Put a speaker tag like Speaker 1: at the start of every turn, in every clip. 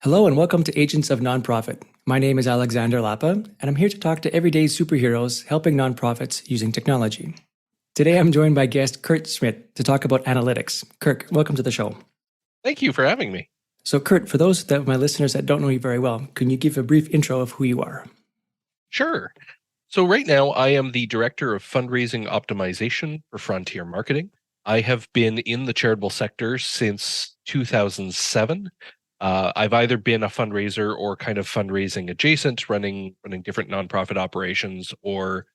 Speaker 1: Hello and welcome to Agents of Nonprofit. My name is Alexander Lapa, and I'm here to talk to everyday superheroes helping nonprofits using technology. Today I'm joined by guest Kirk Schmidt to talk about analytics. Kirk, welcome to the show.
Speaker 2: Thank you for having me.
Speaker 1: So Kurt, for those of my listeners that don't know you very well, can you give a brief intro of who you are?
Speaker 2: Sure. So right now I am the Director of Fundraising Optimization for Frontier Marketing. I have been in the charitable sector since 2007. I've either been a fundraiser or kind of fundraising adjacent, running different nonprofit operations, or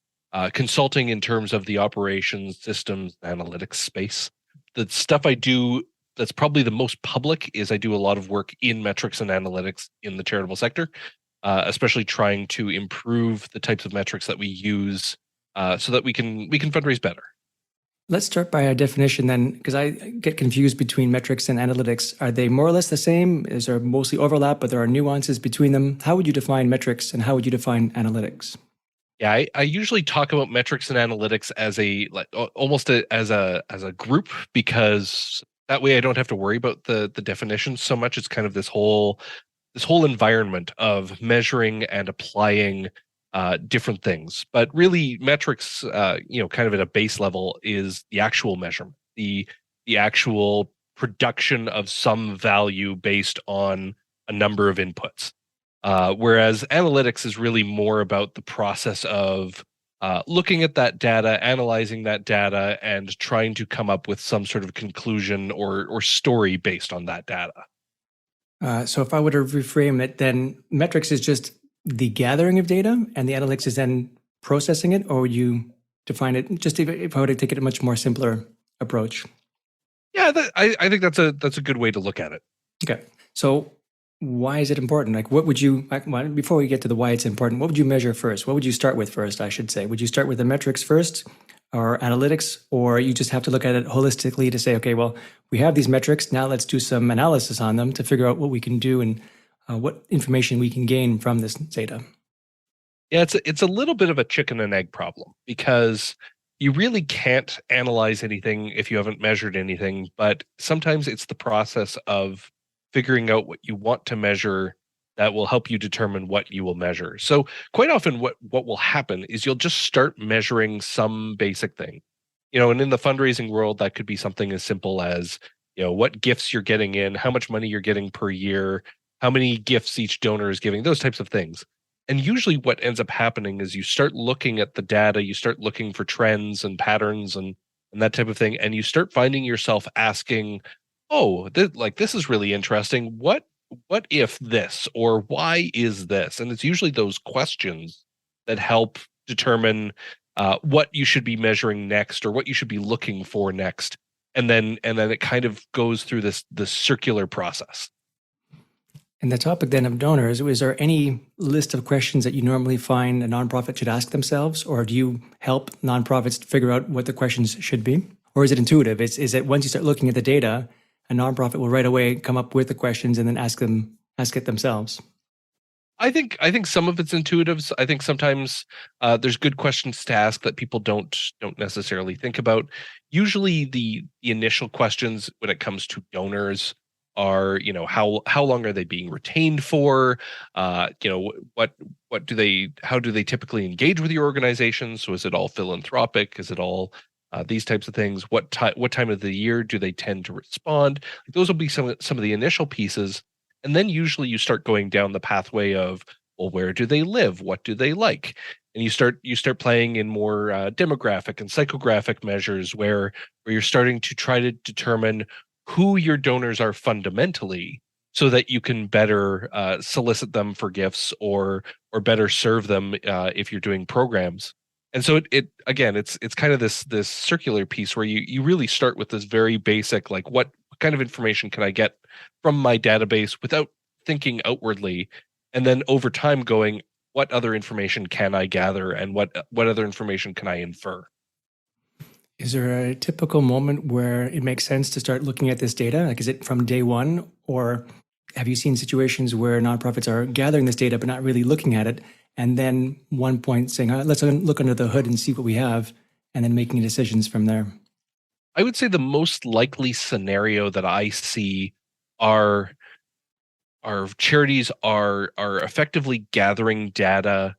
Speaker 2: consulting in terms of the operations, systems, analytics space. The stuff I do that's probably the most public is I do a lot of work in metrics and analytics in the charitable sector, especially trying to improve the types of metrics that we use so that we can fundraise better.
Speaker 1: Let's start by a definition then, because I get confused between metrics and analytics. Are they more or less the same? Is there mostly overlap, but there are nuances between them? How would you define metrics and how would you define analytics?
Speaker 2: Yeah, I usually talk about metrics and analytics as as a group, because that way I don't have to worry about the definitions so much. It's kind of this whole environment of measuring and applying different things. But really, metrics, kind of at a base level, is the actual measurement, the actual production of some value based on a number of inputs. Whereas analytics is really more about the process of looking at that data, analyzing that data, and trying to come up with some sort of conclusion or story based on that data.
Speaker 1: So if I were to reframe it, then metrics is just the gathering of data and the analytics is then processing it, or would you define it just if I were to take it a much more simpler approach?
Speaker 2: Yeah, I think that's a good way to look at it.
Speaker 1: Okay. So why is it important? Like, what would you, before we get to the why it's important, what would you measure first? What would you start with first, I should say? Would you start with the metrics first or analytics, or you just have to look at it holistically to say, okay, well, we have these metrics, now let's do some analysis on them to figure out what we can do and what information we can gain from this data?
Speaker 2: Yeah, it's a little bit of a chicken and egg problem, because you really can't analyze anything if you haven't measured anything, but sometimes it's the process of figuring out what you want to measure that will help you determine what you will measure. So quite often what will happen is you'll just start measuring some basic thing. And in the fundraising world, that could be something as simple as, what gifts you're getting in, how much money you're getting per year, how many gifts each donor is giving, those types of things. And usually what ends up happening is you start looking at the data, you start looking for trends and patterns and that type of thing, and you start finding yourself asking, oh, this is really interesting. What if this, or why is this? And it's usually those questions that help determine what you should be measuring next, or what you should be looking for next. And then it kind of goes through this circular process.
Speaker 1: And the topic then of donors, is there any list of questions that you normally find a nonprofit should ask themselves, or do you help nonprofits figure out what the questions should be? Or is it intuitive? Is it once you start looking at the data, a nonprofit will right away come up with the questions and then ask it themselves?
Speaker 2: I think some of it's intuitive. I think sometimes there's good questions to ask that people don't necessarily think about. Usually the initial questions when it comes to donors are, how long are they being retained for? How do they typically engage with your organization? So is it all philanthropic? Is it all these types of things? What time of the year do they tend to respond? Those will be some of the initial pieces. And then usually you start going down the pathway of, well, where do they live? What do they like? And you start playing in more demographic and psychographic measures where you're starting to try to determine who your donors are fundamentally, so that you can better solicit them for gifts or better serve them if you're doing programs. And so it's kind of this circular piece where you really start with this very basic, like, what kind of information can I get from my database without thinking outwardly, and then over time going, what other information can I gather, and what other information can I infer?
Speaker 1: Is there a typical moment where it makes sense to start looking at this data? Like, is it from day one, or have you seen situations where nonprofits are gathering this data but not really looking at it, and then one point saying, let's look under the hood and see what we have, and then making decisions from there?
Speaker 2: I would say the most likely scenario that I see are our charities are effectively gathering data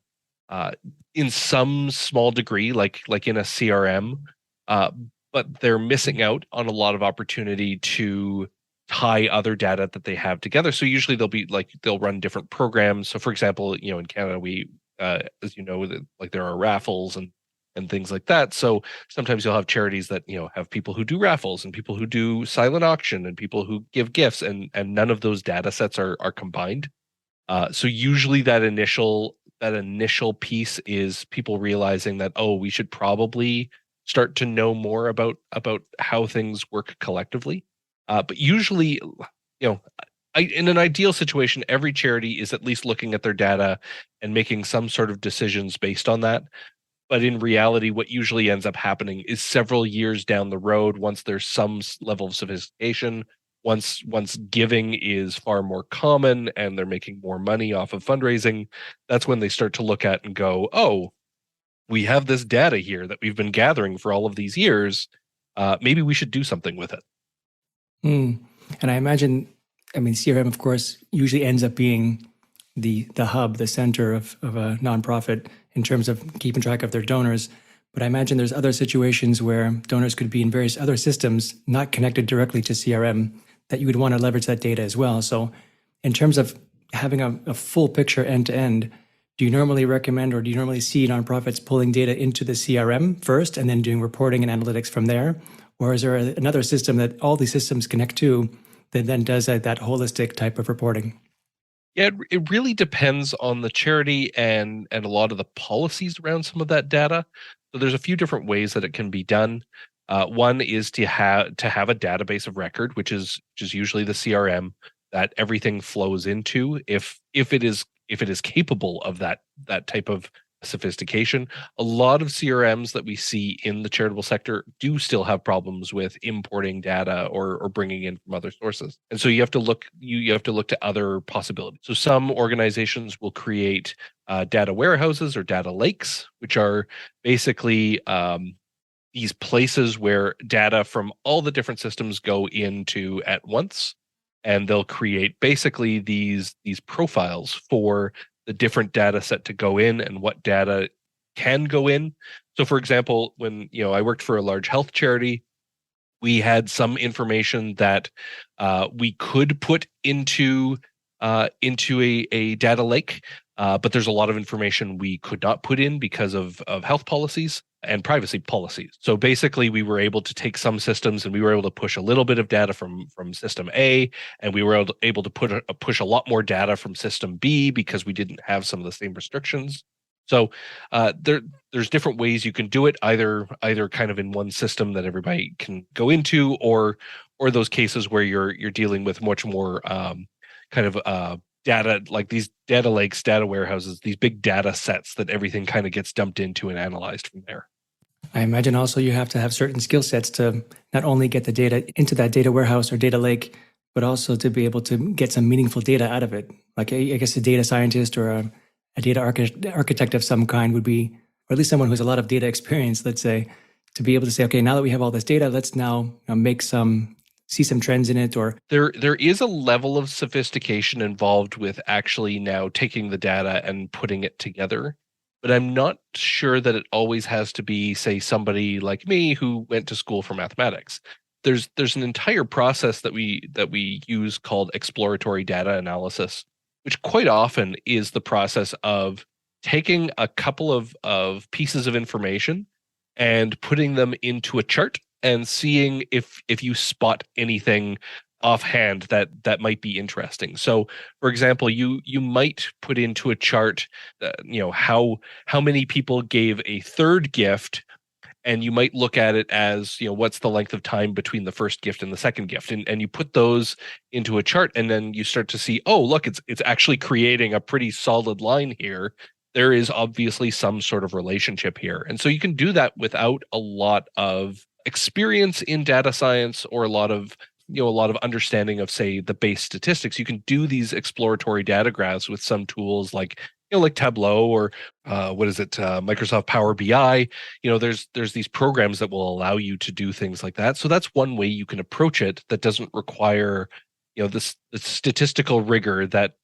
Speaker 2: uh, in some small degree, like in a CRM, uh, but they're missing out on a lot of opportunity to tie other data that they have together. So usually they'll run different programs. So for example, in Canada we, as you know, like there are raffles and things like that. So sometimes you'll have charities that have people who do raffles and people who do silent auction and people who give gifts, and none of those data sets are combined. So usually that initial piece is people realizing that, oh, we should probably start to know more about how things work collectively. But usually, in an ideal situation, every charity is at least looking at their data and making some sort of decisions based on that. But in reality, what usually ends up happening is several years down the road, once there's some level of sophistication, once giving is far more common and they're making more money off of fundraising, that's when they start to look at and go, oh, we have this data here that we've been gathering for all of these years. Maybe we should do something with it.
Speaker 1: Mm. And I imagine, CRM, of course, usually ends up being the hub, the center of a nonprofit in terms of keeping track of their donors. But I imagine there's other situations where donors could be in various other systems not connected directly to CRM that you would want to leverage that data as well. So in terms of having a full picture end to end, do you normally recommend, or do you normally see nonprofits pulling data into the CRM first and then doing reporting and analytics from there? Or is there another system that all these systems connect to that then does that holistic type of reporting?
Speaker 2: Yeah, it really depends on the charity and a lot of the policies around some of that data. So there's a few different ways that it can be done. One is to have a database of record, which is usually the CRM that everything flows into, if it is capable of that type of sophistication. A lot of CRMs that we see in the charitable sector do still have problems with importing data or bringing in from other sources, and so you have to look to other possibilities. So some organizations will create data warehouses or data lakes, which are basically these places where data from all the different systems go into at once, and they'll create basically these profiles for the different data set to go in and what data can go in. So for example, when I worked for a large health charity, we had some information that we could put into a data lake, but there's a lot of information we could not put in because of health policies and privacy policies. So basically, we were able to take some systems and we were able to push a little bit of data from system A, and we were able to push a lot more data from system B because we didn't have some of the same restrictions. So there's different ways you can do it, either kind of in one system that everybody can go into, or those cases where you're dealing with much more kind of data, like these data lakes, data warehouses, these big data sets that everything kind of gets dumped into and analyzed from there.
Speaker 1: I imagine also you have to have certain skill sets to not only get the data into that data warehouse or data lake, but also to be able to get some meaningful data out of it. Like I guess a data scientist or a data architect of some kind would be, or at least someone who has a lot of data experience, let's say, to be able to say, okay, now that we have all this data, let's now see some trends in it. Or
Speaker 2: there is a level of sophistication involved with actually now taking the data and putting it together, but I'm not sure that it always has to be, say, somebody like me who went to school for mathematics. There's an entire process that we use called exploratory data analysis, which quite often is the process of taking a couple of pieces of information and putting them into a chart and seeing if you spot anything offhand that might be interesting. So, for example, you might put into a chart, how many people gave a third gift, and you might look at it as, what's the length of time between the first gift and the second gift, and you put those into a chart, and then you start to see, oh, look, it's actually creating a pretty solid line here. There is obviously some sort of relationship here, and so you can do that without a lot of experience in data science or a lot of understanding of, say, the base statistics. You can do these exploratory data graphs with some tools like Tableau or Microsoft Power BI. There's these programs that will allow you to do things like that. So that's one way you can approach it that doesn't require the statistical rigor that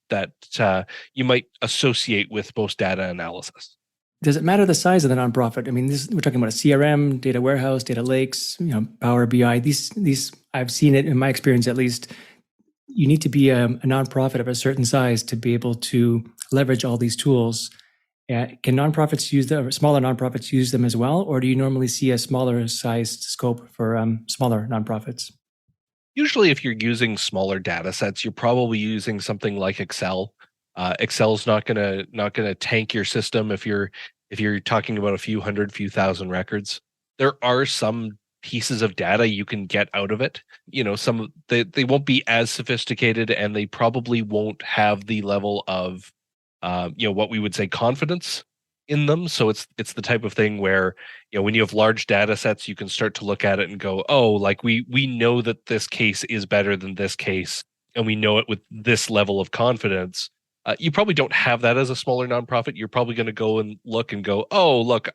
Speaker 2: you might associate with most data analysis.
Speaker 1: Does it matter the size of the nonprofit? I mean, we're talking about a CRM, data warehouse, data lakes, Power BI. These I've seen it in my experience at least. You need to be a nonprofit of a certain size to be able to leverage all these tools. Can nonprofits use them, or smaller nonprofits use them as well, or do you normally see a smaller sized scope for smaller nonprofits?
Speaker 2: Usually, if you're using smaller data sets, you're probably using something like Excel. Excel's not gonna tank your system if you're talking about a few hundred, few thousand records. There are some pieces of data you can get out of it. They won't be as sophisticated, and they probably won't have the level of what we would say confidence in them. So it's the type of thing where, when you have large data sets, you can start to look at it and go, oh, like we know that this case is better than this case, and we know it with this level of confidence. You probably don't have that as a smaller nonprofit. You're probably going to go and look and go, oh, look,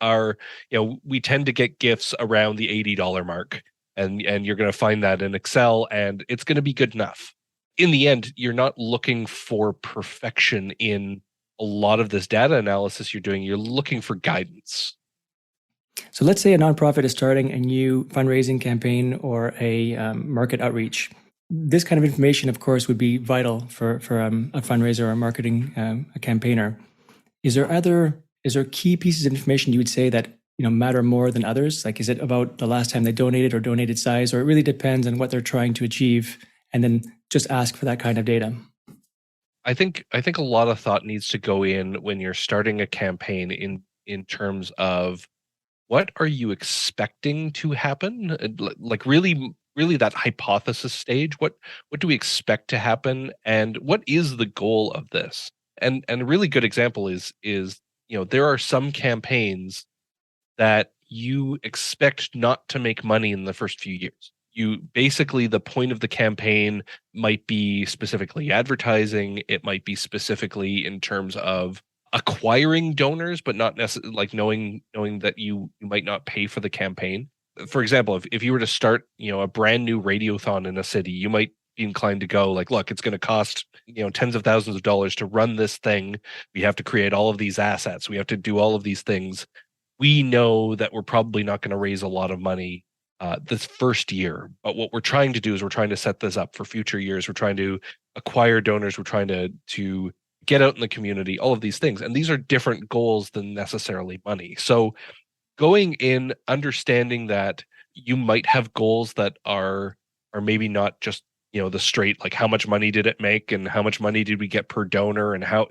Speaker 2: we tend to get gifts around the $80 mark, and you're going to find that in Excel, and it's going to be good enough. In the end, you're not looking for perfection in a lot of this data analysis you're doing. You're looking for guidance.
Speaker 1: So let's say a nonprofit is starting a new fundraising campaign or a market outreach. This kind of information, of course, would be vital for a fundraiser or a marketing a campaigner. Is there key pieces of information you would say that matter more than others? Like, is it about the last time they donated or donated size, or it really depends on what they're trying to achieve, and then just ask for that kind of data?
Speaker 2: I think a lot of thought needs to go in when you're starting a campaign in terms of what are you expecting to happen? Like really that hypothesis stage. What do we expect to happen, and what is the goal of this? And a really good example is there are some campaigns that you expect not to make money in the first few years. You basically, the point of the campaign might be specifically advertising. It might be specifically in terms of acquiring donors, but not necessarily like knowing that you might not pay for the campaign. For example, if you were to start, a brand new radiothon in a city, you might be inclined to go like, look, it's going to cost, tens of thousands of dollars to run this thing. We have to create all of these assets. We have to do all of these things. We know that we're probably not going to raise a lot of money this first year. But what we're trying to do is we're trying to set this up for future years. We're trying to acquire donors. We're trying to get out in the community, all of these things. And these are different goals than necessarily money. So going in, understanding that you might have goals that are maybe not just, the straight, like how much money did it make and how much money did we get per donor, and how,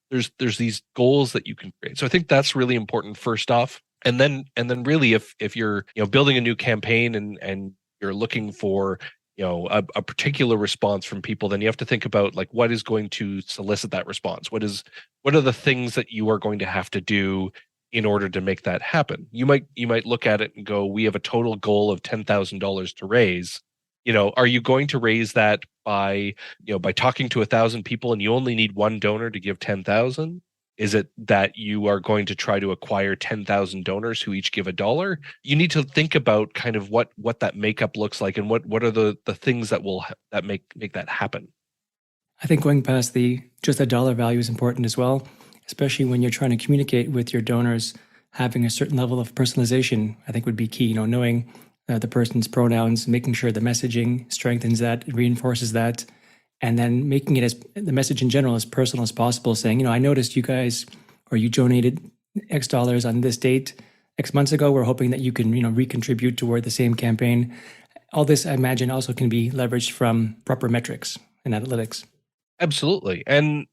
Speaker 2: there's these goals that you can create. So I think that's really important first off. And then really if you're, building a new campaign and you're looking for, a particular response from people, then you have to think about like what is going to solicit that response. What are the things that you are going to have to do in order to make that happen? You might look at it and go, we have a total goal of $10,000 to raise. Are you going to raise that by talking to 1,000 people and you only need one donor to give 10,000? Is it that you are going to try to acquire 10,000 donors who each give $1? You need to think about kind of what that makeup looks like, and what are the things that make that happen.
Speaker 1: I think going past just the dollar value is important as well, especially when you're trying to communicate with your donors. Having a certain level of personalization, I think, would be key. Knowing the person's pronouns, making sure the messaging strengthens that, reinforces that, and then making it the message in general as personal as possible, saying, I noticed you guys, or you donated X dollars on this date X months ago. We're hoping that you can, recontribute toward the same campaign. All this, I imagine, also can be leveraged from proper metrics and analytics.
Speaker 2: Absolutely. And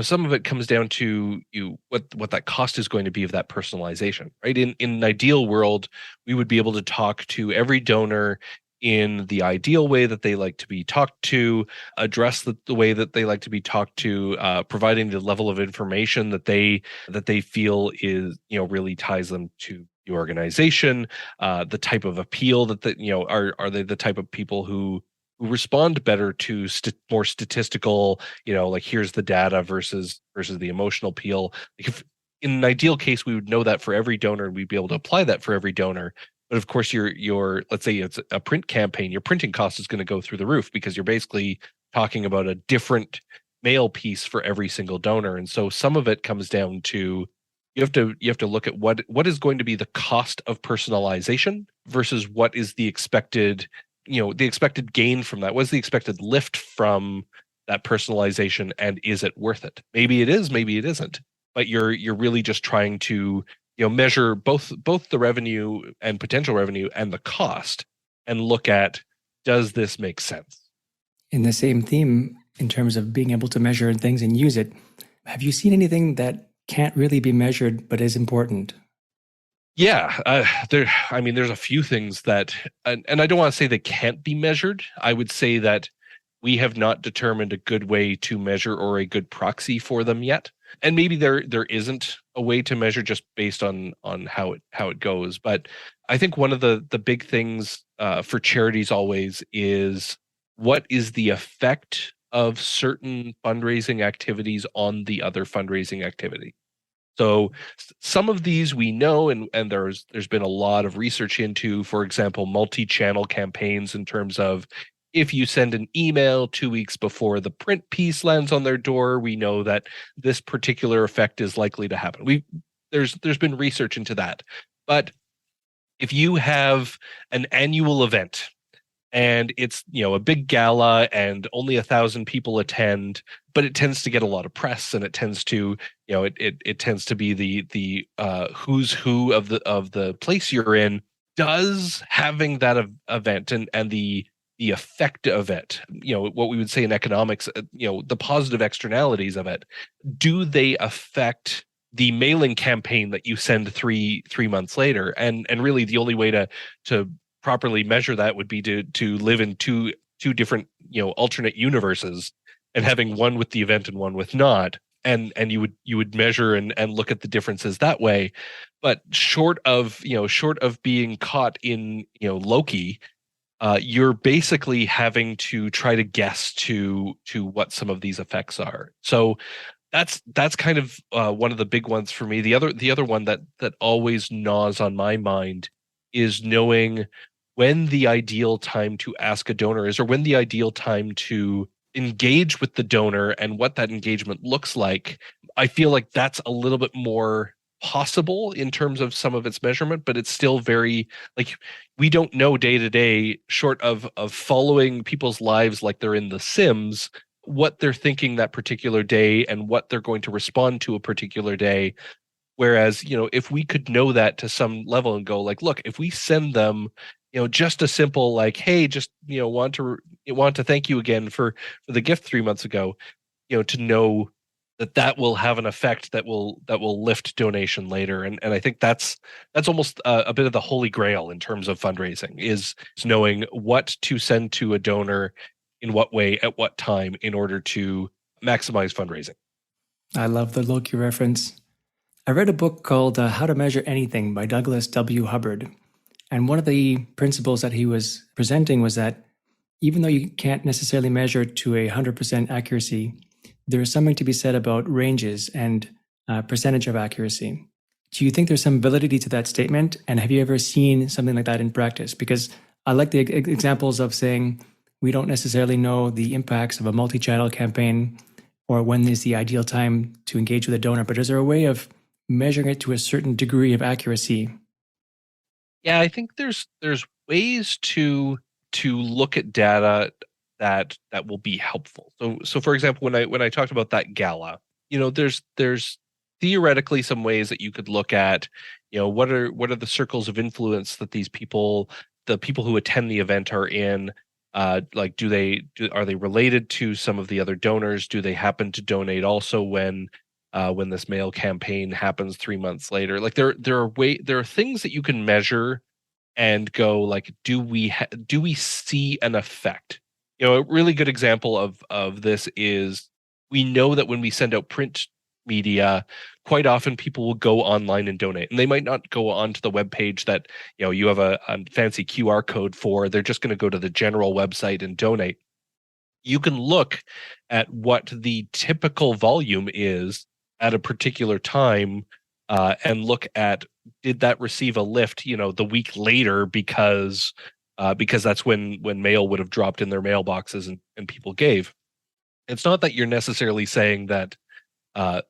Speaker 2: some of it comes down to what that cost is going to be of that personalization, right? In an ideal world, we would be able to talk to every donor in the ideal way that they like to be talked to, address the way that they like to be talked to, providing the level of information that they feel is, really ties them to the organization, the type of appeal that are they the type of people who respond better to more statistical, like here's the data versus the emotional appeal. Like, if in an ideal case we would know that for every donor, and we'd be able to apply that for every donor. But of course, your let's say it's a print campaign, your printing cost is going to go through the roof because you're basically talking about a different mail piece for every single donor. And so some of it comes down to you have to look at what is going to be the cost of personalization versus what is the expected, the expected gain from that. What's the expected lift from that personalization, and is it worth it? Maybe it is, maybe it isn't. But you're really just trying to measure both the revenue and potential revenue and the cost, and look at, does this make sense?
Speaker 1: In the same theme, in terms of being able to measure things and use it, have you seen anything that can't really be measured but is important?
Speaker 2: Yeah, there's a few things that, and I don't want to say they can't be measured. I would say that we have not determined a good way to measure or a good proxy for them yet. And maybe there isn't a way to measure just based on how it goes. But I think one of the big things for charities always is, what is the effect of certain fundraising activities on the other fundraising activity? So some of these we know, and there's been a lot of research into, for example, multi-channel campaigns, in terms of, if you send an email 2 weeks before the print piece lands on their door, we know that this particular effect is likely to happen. There's been research into that. But if you have an annual event and it's a big gala and only 1,000 people attend, but it tends to get a lot of press, and it tends to it tends to be the who's who of the place you're in, does having that event and the effect of it, what we would say in economics, the positive externalities of it, do they affect the mailing campaign that you send three months later? And really the only way to properly measure that would be to live in two different alternate universes, and having one with the event and one with not, and you would measure and look at the differences that way. But short of being caught in Loki, you're basically having to try to guess to what some of these effects are. So that's kind of one of the big ones for me. The other one that always gnaws on my mind is knowing when the ideal time to ask a donor is, or when the ideal time to engage with the donor, and what that engagement looks like. I feel like that's a little bit more possible in terms of some of its measurement, but it's still very, like, we don't know day to day, short of following people's lives like they're in The Sims, what they're thinking that particular day and what they're going to respond to a particular day. Whereas, if we could know that to some level and go like, look, if we send them, just a simple like, hey, just, want to thank you again for the gift 3 months ago, to know that will have an effect that will lift donation later. And I think that's almost a bit of the holy grail in terms of fundraising, is knowing what to send to a donor in what way at what time in order to maximize fundraising.
Speaker 1: I love the Loki reference. I read a book called How to Measure Anything by Douglas W. Hubbard. And one of the principles that he was presenting was that even though you can't necessarily measure to 100% accuracy, there is something to be said about ranges and percentage of accuracy. Do you think there's some validity to that statement? And have you ever seen something like that in practice? Because I like the examples of saying we don't necessarily know the impacts of a multi-channel campaign or when is the ideal time to engage with a donor, but is there a way of measuring it to a certain degree of accuracy?
Speaker 2: Yeah, I think there's ways to look at data that will be helpful. So for example, when I talked about that gala, there's theoretically some ways that you could look at, what are the circles of influence that the people who attend the event are in. Like, are they related to some of the other donors? Do they happen to donate also when this mail campaign happens 3 months later? Like, there are things that you can measure and go like, do we see an effect? A really good example of this is, we know that when we send out print media, quite often people will go online and donate, and they might not go onto the web page that you have a fancy QR code for. They're just going to go to the general website and donate. You can look at what the typical volume is at a particular time and look at, did that receive a lift, the week later because that's when mail would have dropped in their mailboxes and people gave. It's not that you're necessarily saying that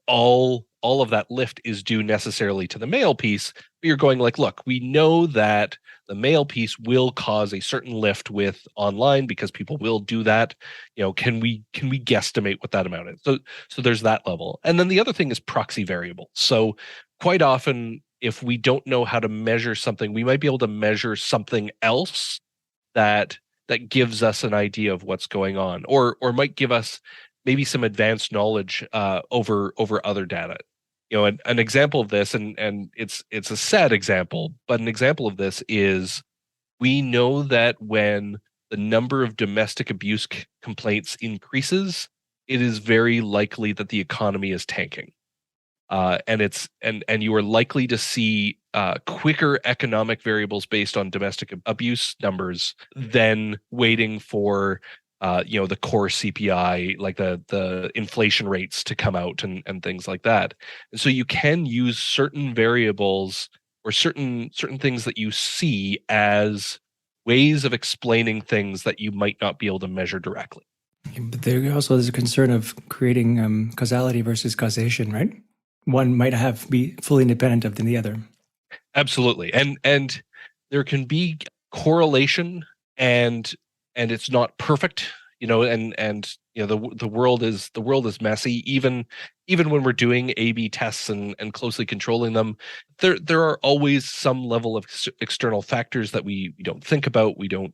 Speaker 2: all of that lift is due necessarily to the mail piece, but you're going like, look, we know that the mail piece will cause a certain lift with online because people will do that. Can we guesstimate what that amount is? So there's that level. And then the other thing is proxy variables. So quite often, if we don't know how to measure something, we might be able to measure something else that gives us an idea of what's going on, or might give us maybe some advanced knowledge over other data. An example of this, and it's a sad example, but an example of this is, we know that when the number of domestic abuse complaints increases, it is very likely that the economy is tanking. And you are likely to see quicker economic variables based on domestic abuse numbers than waiting for the core CPI, like the inflation rates to come out and things like that. And so you can use certain variables or certain things that you see as ways of explaining things that you might not be able to measure directly.
Speaker 1: But there also is a concern of creating causality versus causation, right? One might be fully independent of the other.
Speaker 2: Absolutely. And there can be correlation, and it's not perfect, and the world is messy, even when we're doing A/B tests and closely controlling them. There are always some level of external factors that we don't think about, we don't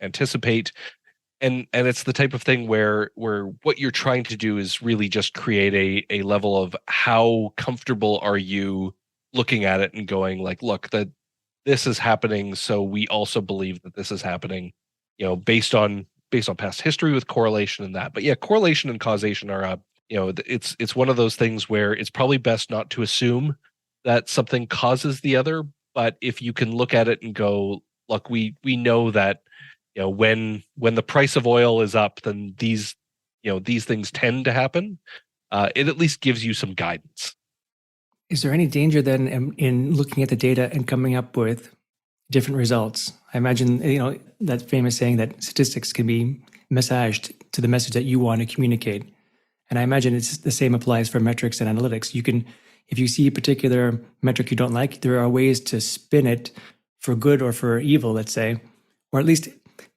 Speaker 2: anticipate. And it's the type of thing where what you're trying to do is really just create a level of, how comfortable are you looking at it and going like, look, that this is happening, so we also believe that this is happening, based on past history with correlation and that. But yeah, correlation and causation are it's one of those things where it's probably best not to assume that something causes the other. But if you can look at it and go, look, we know that when the price of oil is up, then these things tend to happen. It at least gives you some guidance.
Speaker 1: Is there any danger then in looking at the data and coming up with different results? I imagine that famous saying that statistics can be massaged to the message that you want to communicate. And I imagine it's the same applies for metrics and analytics. You can, if you see a particular metric you don't like, there are ways to spin it for good or for evil, let's say, or at least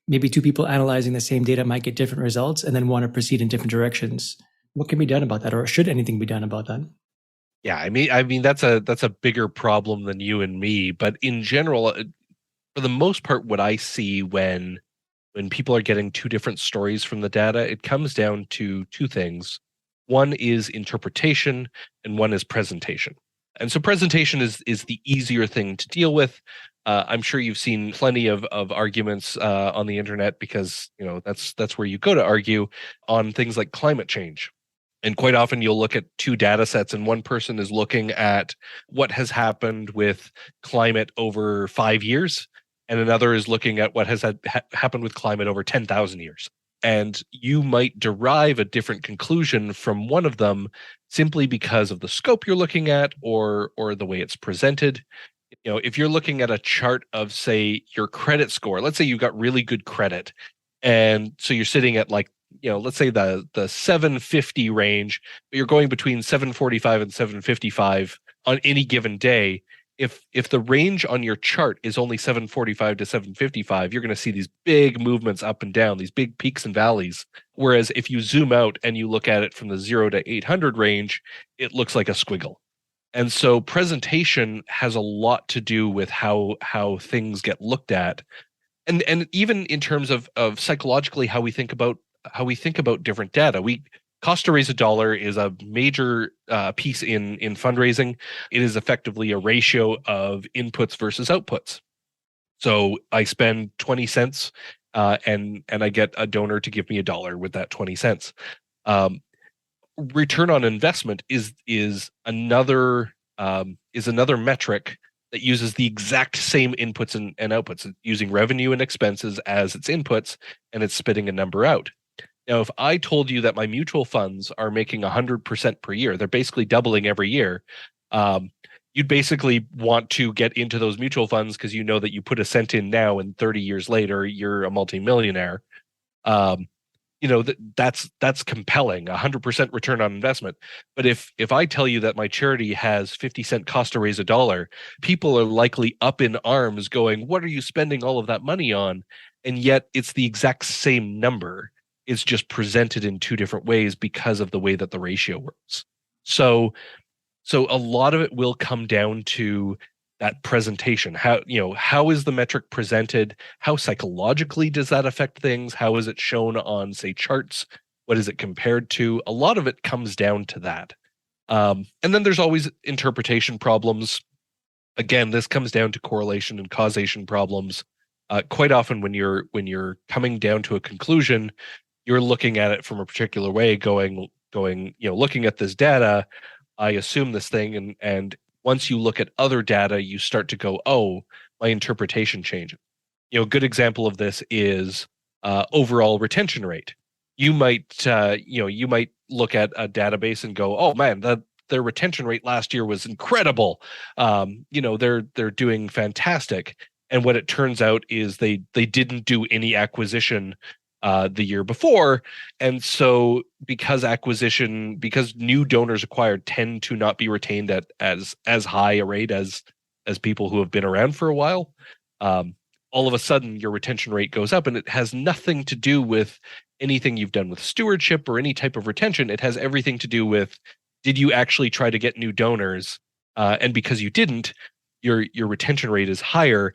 Speaker 1: maybe two people analyzing the same data might get different results and then want to proceed in different directions. What can be done about that, or should anything be done about that?
Speaker 2: Yeah, I mean that's a bigger problem than you and me, but in general, for the most part, what I see when people are getting two different stories from the data, it comes down to two things. One is interpretation, and one is presentation. And so presentation is the easier thing to deal with. I'm sure you've seen plenty of arguments on the internet, because that's where you go to argue on things like climate change. And quite often you'll look at two data sets, and one person is looking at what has happened with climate over 5 years, and another is looking at what has happened with climate over 10,000 years. And you might derive a different conclusion from one of them simply because of the scope you're looking at, or the way it's presented. If you're looking at a chart of, say, your credit score, let's say you've got really good credit, and so you're sitting at, like, let's say the 750 range, but you're going between 745 and 755 on any given day. If the range on your chart is only 745 to 755, you're going to see these big movements up and down, these big peaks and valleys. Whereas if you zoom out and you look at it from the 0 to 800 range, it looks like a squiggle. And so presentation has a lot to do with how things get looked at, and even in terms of psychologically how we think about different data. Cost to raise a dollar is a major piece in fundraising. It is effectively a ratio of inputs versus outputs. So I spend 20 cents and I get a donor to give me $1 with that 20 cents. Return on investment is another metric that uses the exact same inputs and outputs, using revenue and expenses as its inputs, and it's spitting a number out. Now, if I told you that my mutual funds are making 100% per year, they're basically doubling every year. you'd basically want to get into those mutual funds because you know that you put a cent in now and 30 years later you're a multimillionaire. Um, that's compelling, 100% return on investment. But if I tell you that my charity has 50-cent cost to raise a dollar, people are likely up in arms going, what are you spending all of that money on? And yet it's the exact same number. It's just presented in two different ways because of the way that the ratio works. So a lot of it will come down to that presentation. How is the metric presented? How psychologically does that affect things? How is it shown on, say, charts? What is it compared to? A lot of it comes down to that. And then there's always interpretation problems. Again, this comes down to correlation and causation problems. Quite often when you're coming down to a conclusion, you're looking at it from a particular way, going, looking at this data, I assume this thing, and once you look at other data, you start to go, oh, my interpretation changes. A good example of this is overall retention rate. You might look at a database and go, oh man, their retention rate last year was incredible. They're doing fantastic. And what it turns out is they didn't do any acquisition the year before, and so because new donors acquired tend to not be retained at as high a rate as people who have been around for a while, all of a sudden your retention rate goes up, and it has nothing to do with anything you've done with stewardship or any type of retention. It has everything to do with, did you actually try to get new donors, and because you didn't, your retention rate is higher.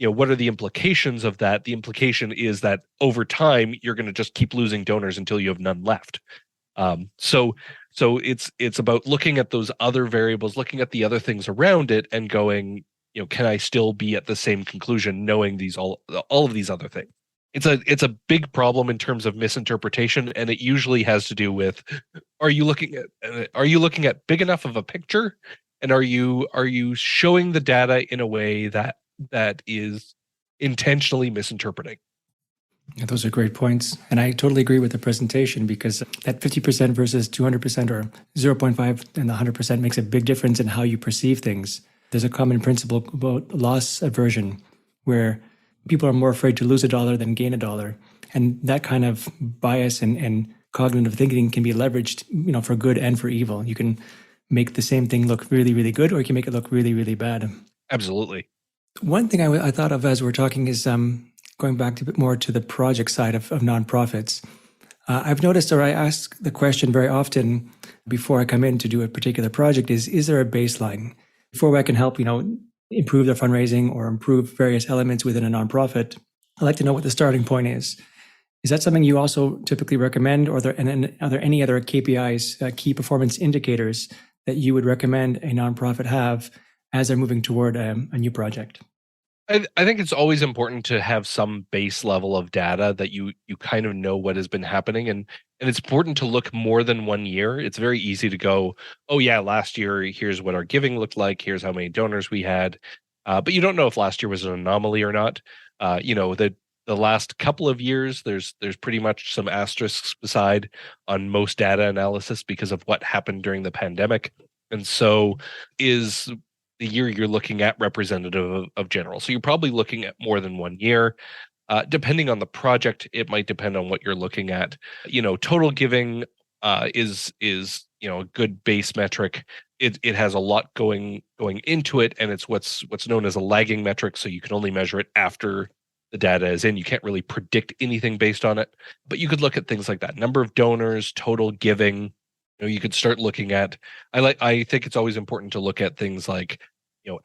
Speaker 2: What are the implications of that? The implication is that over time, you're going to just keep losing donors until you have none left. So it's about looking at those other variables, looking at the other things around it, and going, can I still be at the same conclusion knowing all of these other things? It's a big problem in terms of misinterpretation, and it usually has to do with, are you looking at big enough of a picture, and are you showing the data in a way that is intentionally misinterpreting?
Speaker 1: Yeah, those are great points. And I totally agree with the presentation, because that 50% versus 200% or 0.5 and the 100% makes a big difference in how you perceive things. There's a common principle about loss aversion, where people are more afraid to lose a dollar than gain a dollar. And that kind of bias and cognitive thinking can be leveraged, for good and for evil. You can make the same thing look really, really good, or you can make it look really, really bad.
Speaker 2: Absolutely.
Speaker 1: One thing I thought of as we're talking is going back a bit more to the project side of nonprofits. I've noticed, or I ask the question very often before I come in to do a particular project, is there a baseline? Before I can help, improve their fundraising or improve various elements within a nonprofit, I'd like to know what the starting point is. Is that something you also typically recommend, or are there any other KPIs, key performance indicators, that you would recommend a nonprofit have as they're moving toward a new project?
Speaker 2: I think it's always important to have some base level of data that you kind of know what has been happening, and it's important to look more than 1 year. It's very easy to go, oh yeah, last year here's what our giving looked like, here's how many donors we had, but you don't know if last year was an anomaly or not. The last couple of years, there's pretty much some asterisks beside on most data analysis because of what happened during the pandemic, and so is the year you're looking at representative of general. So you're probably looking at more than 1 year. Depending on the project, it might depend on what you're looking at. Total giving is a good base metric. It has a lot going into it, and it's what's known as a lagging metric. So you can only measure it after the data is in. You can't really predict anything based on it. But you could look at things like that: number of donors, total giving. You could start looking at, I think it's always important to look at things like,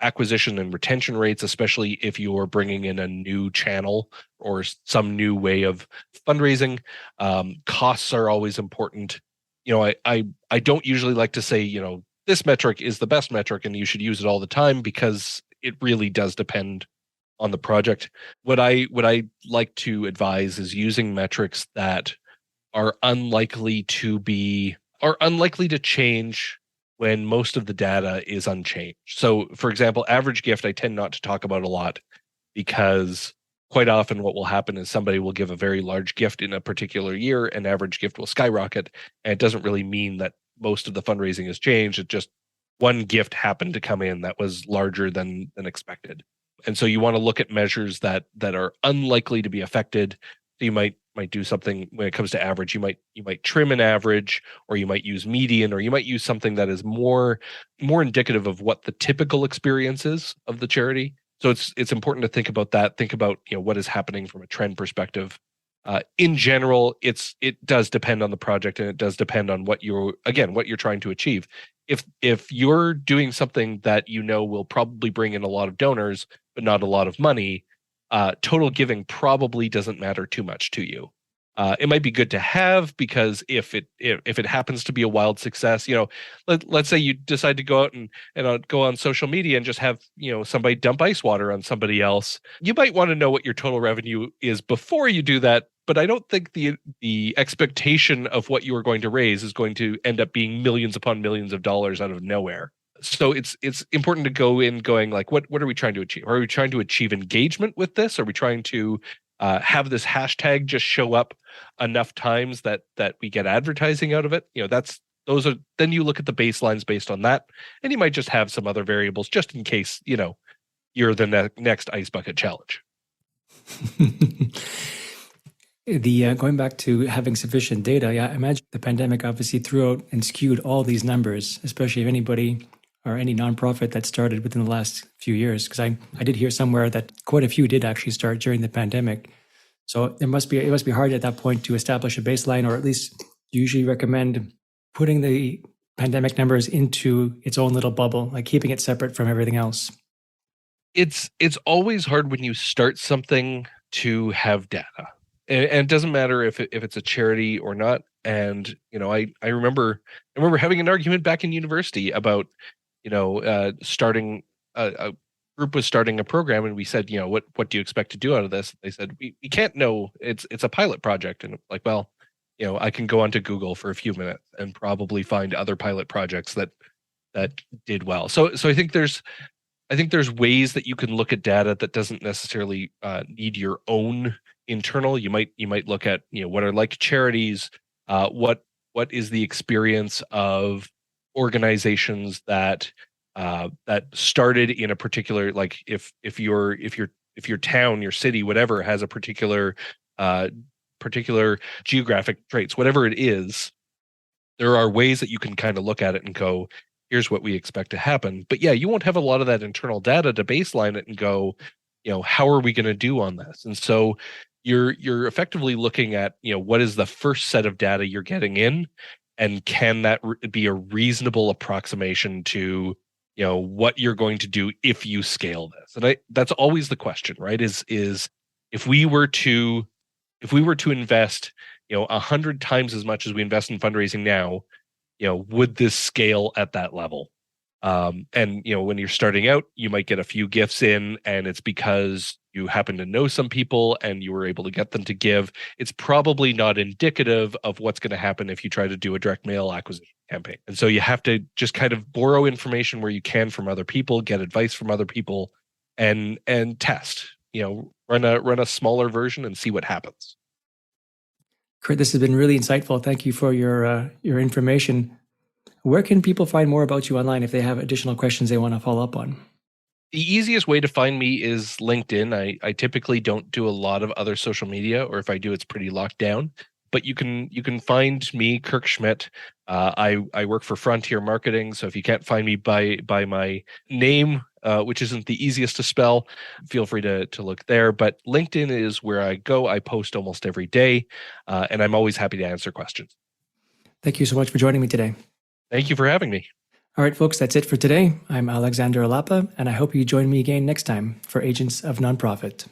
Speaker 2: acquisition and retention rates, especially if you're bringing in a new channel or some new way of fundraising. Costs are always important. I don't usually like to say, this metric is the best metric and you should use it all the time, because it really does depend on the project. What I like to advise is using metrics that are unlikely to change when most of the data is unchanged. So, for example, average gift, I tend not to talk about a lot, because quite often what will happen is somebody will give a very large gift in a particular year and average gift will skyrocket. And it doesn't really mean that most of the fundraising has changed. It just one gift happened to come in that was larger than expected. And so you want to look at measures that are unlikely to be affected. So you might do something when it comes to average. You might trim an average, or you might use median, or you might use something that is more indicative of what the typical experience is of the charity. So it's important to think about that. Think about what is happening from a trend perspective. In general, it does depend on the project, and it does depend on what you're trying to achieve. If you're doing something that will probably bring in a lot of donors but not a lot of money, total giving probably doesn't matter too much to you. It might be good to have, because if it happens to be a wild success, let's say you decide to go out and go on social media and just have somebody dump ice water on somebody else. You might want to know what your total revenue is before you do that. But I don't think the expectation of what you are going to raise is going to end up being millions upon millions of dollars out of nowhere. So it's important to go in going like, what are we trying to achieve? Are we trying to achieve engagement with this? Are we trying to have this hashtag just show up enough times that we get advertising out of it? Then you look at the baselines based on that, and you might just have some other variables just in case you're the next ice bucket challenge.
Speaker 1: Going back to having sufficient data, I imagine the pandemic obviously threw out and skewed all these numbers, especially if anybody or any nonprofit that started within the last few years. Because I did hear somewhere that quite a few did actually start during the pandemic. So it must be hard at that point to establish a baseline, or at least usually recommend putting the pandemic numbers into its own little bubble, like keeping it separate from everything else.
Speaker 2: It's always hard when you start something to have data. And it doesn't matter if it's a charity or not. And I remember having an argument back in university about starting a group was starting a program, and we said, what do you expect to do out of this? They said, we can't know. It's a pilot project. And like, well, I can go onto Google for a few minutes and probably find other pilot projects that did well. So I think there's ways that you can look at data that doesn't necessarily need your own internal. You might look at what are like charities, what is the experience of organizations that started in a particular, like if your town, your city, whatever, has a particular geographic traits, whatever it is, there are ways that you can kind of look at it and go, here's what we expect to happen. But yeah, you won't have a lot of that internal data to baseline it and go, how are we going to do on this? And so you're effectively looking at, what is the first set of data you're getting in, and can that be a reasonable approximation to, what you're going to do if you scale this? And that's always the question, right? Is if we were to invest, 100 times as much as we invest in fundraising now, would this scale at that level? And when you're starting out, you might get a few gifts in, and it's because you happen to know some people and you were able to get them to give. It's probably not indicative of what's going to happen if you try to do a direct mail acquisition campaign. And so you have to just kind of borrow information where you can from other people, get advice from other people, and test. Run a smaller version and see what happens.
Speaker 1: Kurt, this has been really insightful. Thank you for your information. Where can people find more about you online if they have additional questions they want to follow up on?
Speaker 2: The easiest way to find me is LinkedIn. I typically don't do a lot of other social media, or if I do, it's pretty locked down. But you can find me, Kirk Schmidt. I work for Frontier Marketing, so if you can't find me by my name, which isn't the easiest to spell, feel free to look there. But LinkedIn is where I go. I post almost every day, and I'm always happy to answer questions.
Speaker 1: Thank you so much for joining me today.
Speaker 2: Thank you for having me.
Speaker 1: All right, folks, that's it for today. I'm Alexander Alapa, and I hope you join me again next time for Agents of Nonprofit.